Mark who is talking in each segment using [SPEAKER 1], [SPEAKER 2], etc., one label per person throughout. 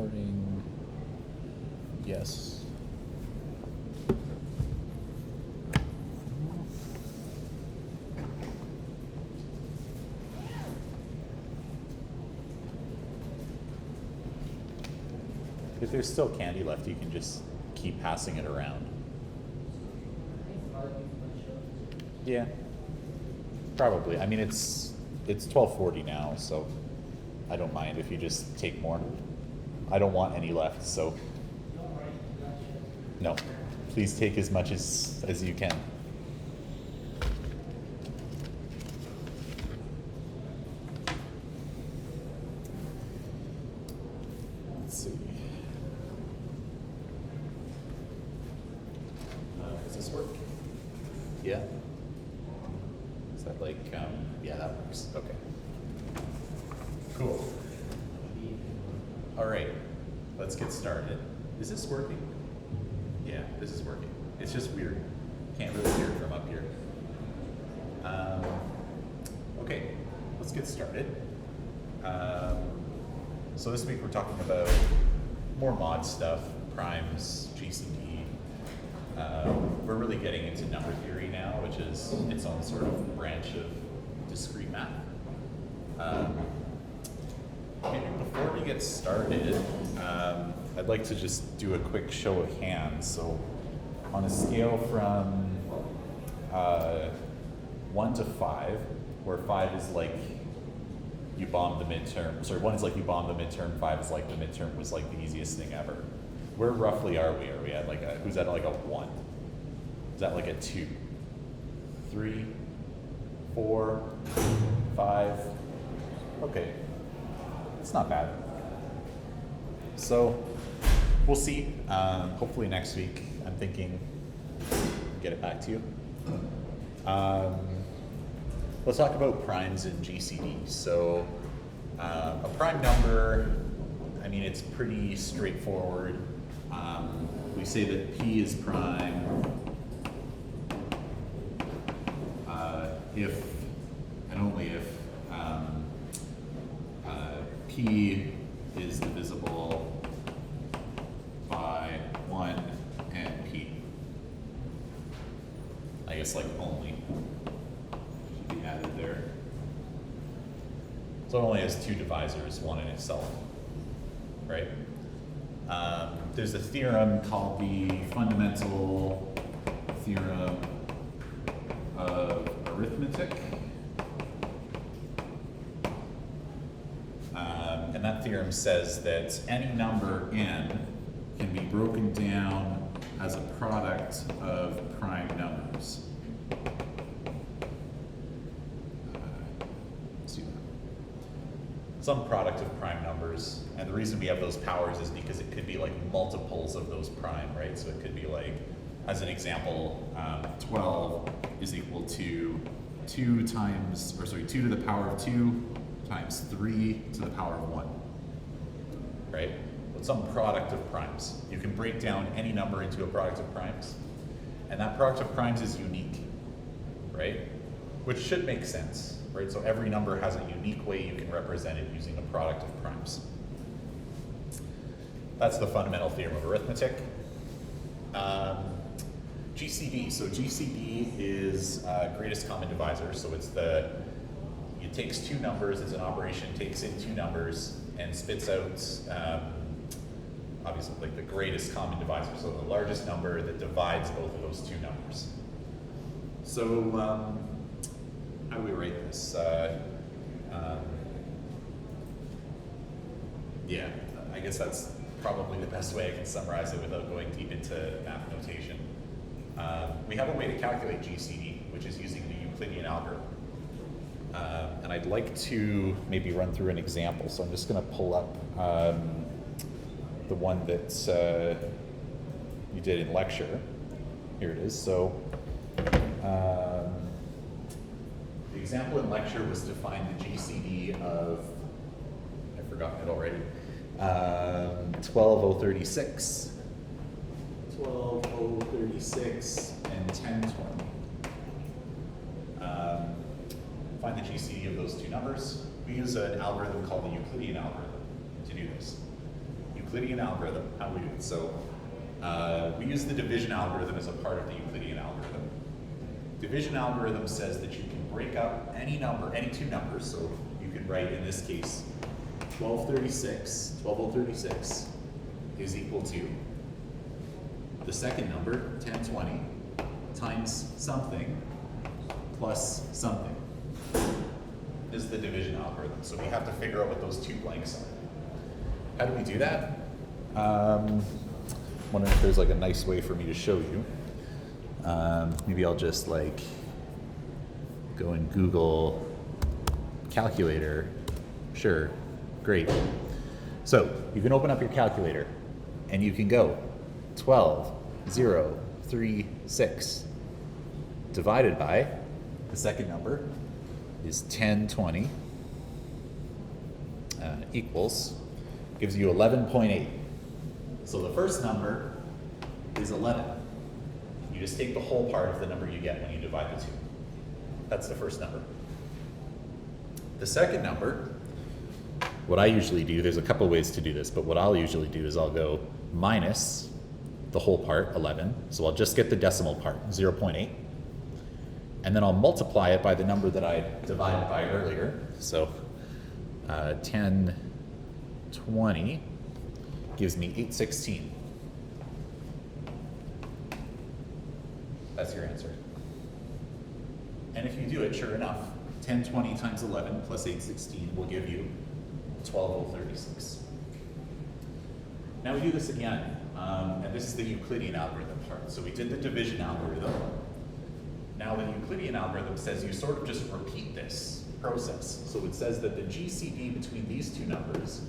[SPEAKER 1] recording. Yes. If there's still candy left, you can just keep passing it around. Yeah. Probably. I mean, it's 12:40 now, so I don't mind if you just take more. I don't want any left, so no. Please take as much as you can. Let's see. Does this work? Yeah. Is that like, yeah, that works. Okay. Cool. All right, let's get started. Is this working? Yeah, this is working. It's just weird. Can't really hear it from up here. Okay, let's get started. So this week we're talking about more mod stuff, primes, GCD. We're really getting into number theory now, which is its own sort of branch of discrete math. Maybe before we get started, I'd like to just do a quick show of hands. So on a scale from 1 to 5, where 5 is like you bombed the midterm, sorry, 1 is like you bombed the midterm, 5 is like the midterm was like the easiest thing ever. Where roughly are we? Are we at like who's at like a 1? Is that like a 2? 3? 4? 5? Okay. It's not bad. So we'll see. Hopefully next week, I'm thinking get it back to you. Let's talk about primes and GCD. So a prime number, I mean, it's pretty straightforward. We say that P is prime if and only if P is divisible by 1 and P. I guess like only should be added there. So it only has 2 divisors, one in itself, right? There's a theorem called the fundamental theorem of arithmetic. And that theorem says that any number n can be broken down as a product of prime numbers. Some product of prime numbers, and the reason we have those powers is because it could be like multiples of those prime, right? So it could be like, as an example, 12 is equal to 2 to the power of 2 times 3 to the power of 1, right? But some product of primes. You can break down any number into a product of primes, and that product of primes is unique, right? Which should make sense, right? So every number has a unique way you can represent it using a product of primes. That's the fundamental theorem of arithmetic. GCD, so GCD is greatest common divisor, so it takes 2 numbers, it's an operation, takes in 2 numbers, and spits out, obviously, like the greatest common divisor, so the largest number that divides both of those 2 numbers. So, how do we write this? Yeah, I guess that's probably the best way I can summarize it without going deep into math notation. We have a way to calculate GCD, which is using the Euclidean algorithm. And I'd like to maybe run through an example. So I'm just going to pull up the one that you did in lecture. Here it is. So the example in lecture was to find the GCD of, I've forgotten it already, 12036, 12036, and 1020. Find the GCD of those 2 numbers. We use an algorithm called the Euclidean algorithm to do this. Euclidean algorithm, how we do it. So we use the division algorithm as a part of the Euclidean algorithm. Division algorithm says that you can break up any number, any two numbers. So you could write, in this case, 1236 is equal to the second number, 1020, times something plus something is the division algorithm. So we have to figure out what those two blanks are. How do we do that? Wondering if there's like a nice way for me to show you. Maybe I'll just like go and Google calculator. Sure, great. So you can open up your calculator and you can go 12,036 divided by the second number is 1020 equals, gives you 11.8. So the first number is 11. You just take the whole part of the number you get when you divide the two. That's the first number. The second number, what I usually do, there's a couple ways to do this, but what I'll usually do is I'll go minus the whole part, 11. So I'll just get the decimal part, 0.8. And then I'll multiply it by the number that I divided by earlier. So 1020 gives me 816. That's your answer. And if you do it, sure enough, 1020 times 11 plus 816 will give you 12,036. Now we do this again, and this is the Euclidean algorithm part. So we did the division algorithm. Now the Euclidean algorithm says you sort of just repeat this process. So it says that the GCD between these two numbers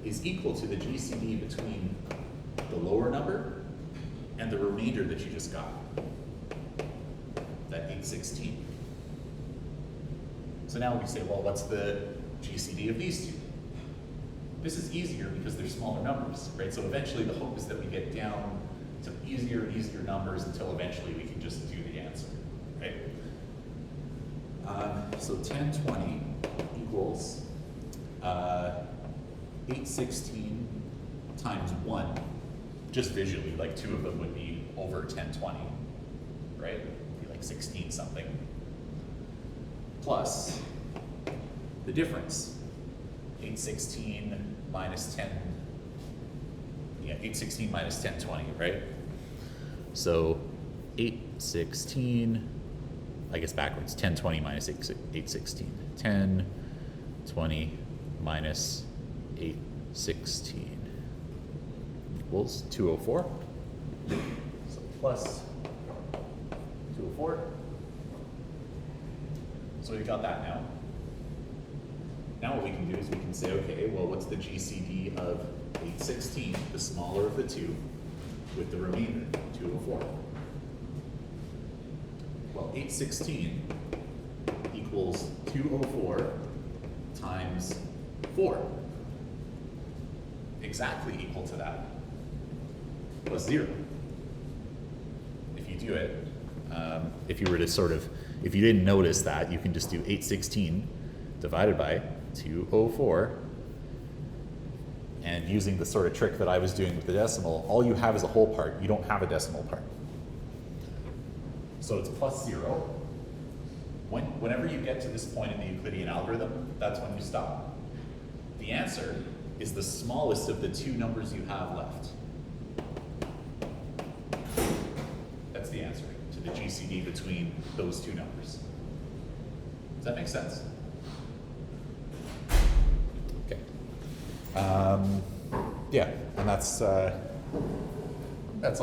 [SPEAKER 1] is equal to the GCD between the lower number and the remainder that you just got, that 816. So now we say, well, what's the GCD of these two? This is easier because they're smaller numbers, right? So eventually the hope is that we get down to easier and easier numbers until eventually we can just do the answer, right? So 1020 equals 816 times 1, just visually, like two of them would be over 1020, right? It'd be like 16 something. Plus the difference, 816 minus 10, 816 minus 1020, right? So 816, I guess backwards, 1020 minus 816. 1020 minus 816 equals 204. So plus 204. So we've got that now. Now what we can do is we can say, okay, well, what's the GCD of 816, the smaller of the two, with the remainder, 204? Well, 816 equals 204 times 4. Exactly equal to that, plus 0. If you do it, if you were to sort of, if you didn't notice that, you can just do 816 divided by 204, and using the sort of trick that I was doing with the decimal, all you have is a whole part. You don't have a decimal part. So it's plus 0. Whenever you get to this point in the Euclidean algorithm, that's when you stop. The answer is the smallest of the two numbers you have left. That's the answer to the GCD between those two numbers. Does that make sense? Okay. Yeah, and that's all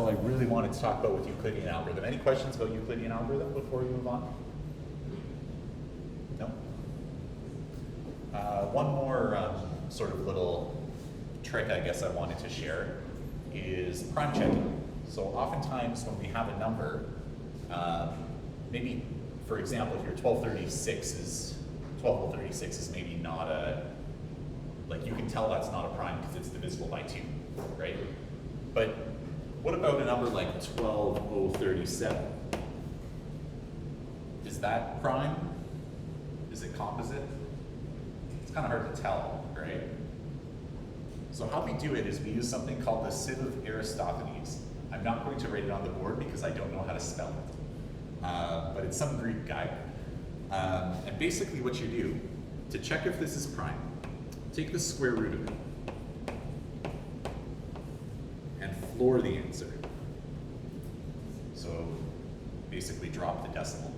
[SPEAKER 1] I really wanted to talk about with Euclidean algorithm. Any questions about Euclidean algorithm before we move on? No? One more sort of little trick I guess I wanted to share is prime checking. So oftentimes when we have a number, maybe, for example, here 1236 is maybe not a, like you can tell that's not a prime because it's divisible by 2, right? But what about a number like 12037? Is that prime? Is it composite? It's kind of hard to tell, right? So how we do it is we use something called the sieve of Aristophanes. I'm not going to write it on the board because I don't know how to spell it. But it's some Greek guy. And basically what you do, to check if this is prime, take the square root of it and floor the answer. So basically drop the decimal.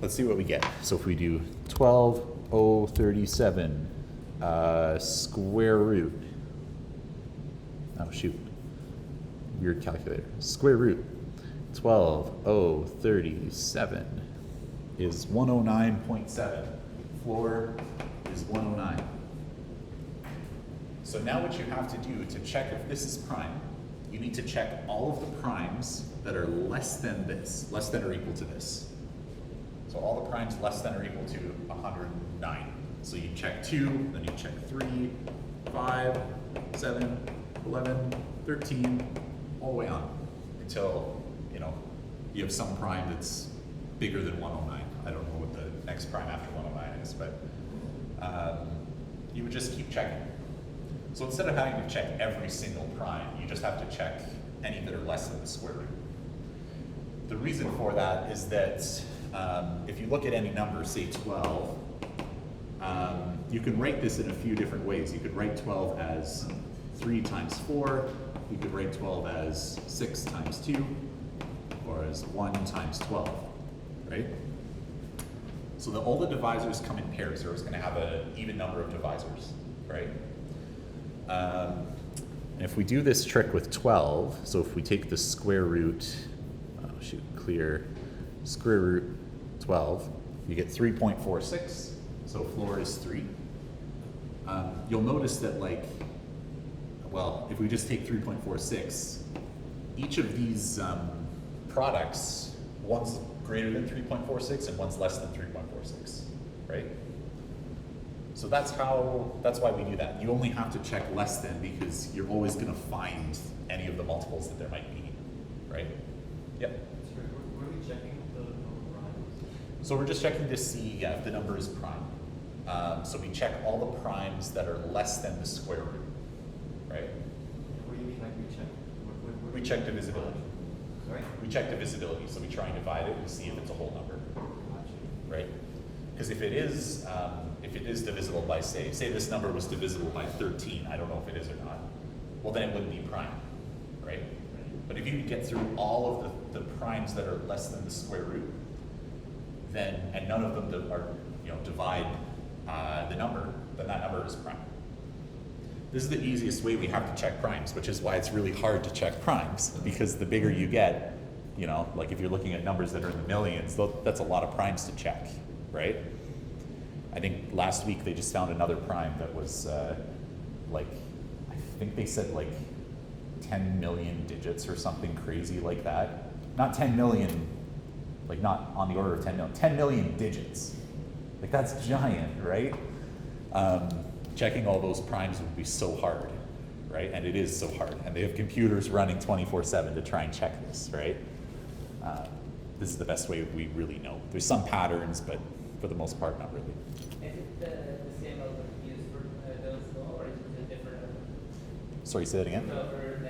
[SPEAKER 1] Let's see what we get. So if we do 12,037 square root, oh shoot, weird calculator, square root 12,037 is 109.7. Floor is 109. So now what you have to do to check if this is prime, you need to check all of the primes that are less than this, less than or equal to this. So all the primes less than or equal to 109. So you check 2, then you check 3, 5, 7, 11, 13, all the way on until, you have some prime that's bigger than 109. I don't know what the next prime after 109 is, but you would just keep checking. So instead of having to check every single prime, you just have to check any that are less than the square root. The reason for that is that if you look at any number, say 12, you can write this in a few different ways. You could write 12 as 3 times 4. You could write 12 as 6 times 2, or as 1 times 12, right? So that all the divisors come in pairs. They're always going to have an even number of divisors, right? And if we do this trick with 12, so if we take the square root, clear, square root 12, you get 3.46, so floor is 3. You'll notice that if we just take 3.46, each of these products, one's greater than 3.46 and one's less than 3.46, right? So that's why we do that. You only have to check less than because you're always going to find any of the multiples that there might be, right? Yep.
[SPEAKER 2] Were we checking the primes?
[SPEAKER 1] So we're just checking to see if the number is prime. So we check all the primes that are less than the square root, right?
[SPEAKER 2] What do you mean like we check?
[SPEAKER 1] We check divisibility.
[SPEAKER 2] Sorry?
[SPEAKER 1] We check divisibility, so we try and divide it and see if it's a whole number, right? Because if it is divisible by say this number was divisible by 13, I don't know if it is or not, well then it wouldn't be prime, right? But if you could get through all of the primes that are less than the square root, then, and none of them divide the number, then that number is prime. This is the easiest way we have to check primes, which is why it's really hard to check primes, because the bigger you get, like if you're looking at numbers that are in the millions, that's a lot of primes to check, right? I think last week they just found another prime that was I think they said 10 million digits or something crazy like that. Not 10 million, not on the order of 10 million, 10 million digits. That's giant, right? Checking all those primes would be so hard, right? And it is so hard. And they have computers running 24/7 to try and check this, right? This is the best way we really know. There's some patterns, but for the most part, not really.
[SPEAKER 3] Is it the same algorithm used for those as well, or is it a different algorithm?
[SPEAKER 1] Sorry, say that again?
[SPEAKER 3] So for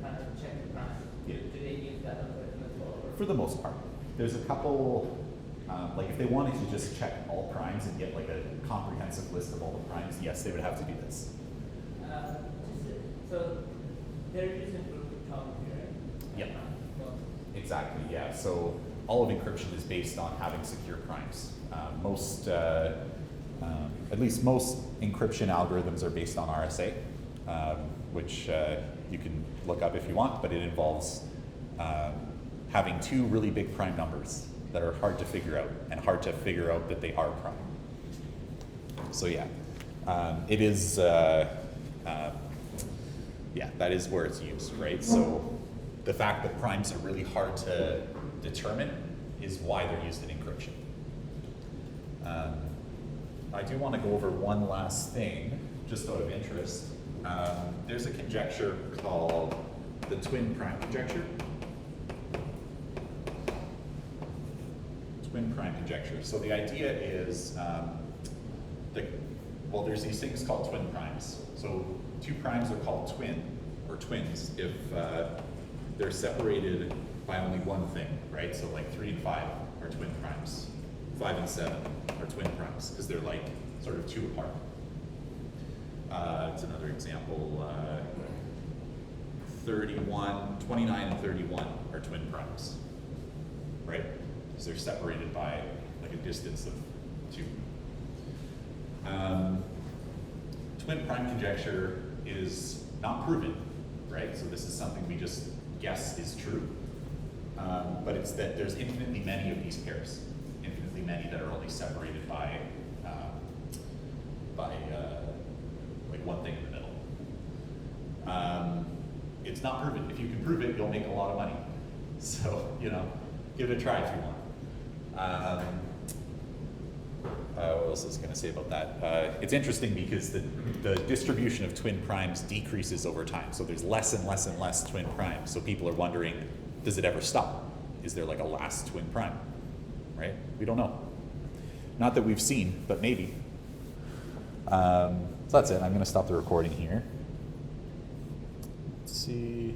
[SPEAKER 3] kind of checking primes,
[SPEAKER 1] Yeah.
[SPEAKER 3] do they use that algorithm as well? Or?
[SPEAKER 1] For the most part. There's a couple, if they wanted to just check all primes and get a comprehensive list of all the primes, yes, they would have to do this.
[SPEAKER 3] So they're using cryptography, right?
[SPEAKER 1] Yep. Exactly, yeah. So all of encryption is based on having secure primes. At least most encryption algorithms are based on RSA, which you can look up if you want, but it involves having 2 really big prime numbers that are hard to figure out, and hard to figure out that they are prime. So yeah, it is, that is where it's used, right? So the fact that primes are really hard to determine is why they're used in encryption. I do want to go over one last thing, just out of interest. There's a conjecture called the twin prime conjecture. Twin prime conjecture. So the idea is well, there's these things called twin primes. So two primes are called twin, or twins, if they're separated by only one thing, right? So like 3 and 5 are twin primes. 5 and 7 are twin primes, because they're like sort of two apart. It's another example. 29 and 31 are twin primes, right? Because they're separated by like a distance of 2. Twin prime conjecture is not proven, right? So this is something we just guess is true. But it's that there's infinitely many of these pairs, infinitely many that are only separated by like one thing in the middle. It's not proven. If you can prove it, you'll make a lot of money. So, you know, give it a try if you want. What else is going to say about that? It's interesting because the distribution of twin primes decreases over time. So there's less and less and less twin primes. So people are wondering, does it ever stop? Is there like a last twin prime? Right? We don't know. Not that we've seen, but maybe. So that's it. I'm going to stop the recording here. Let's see.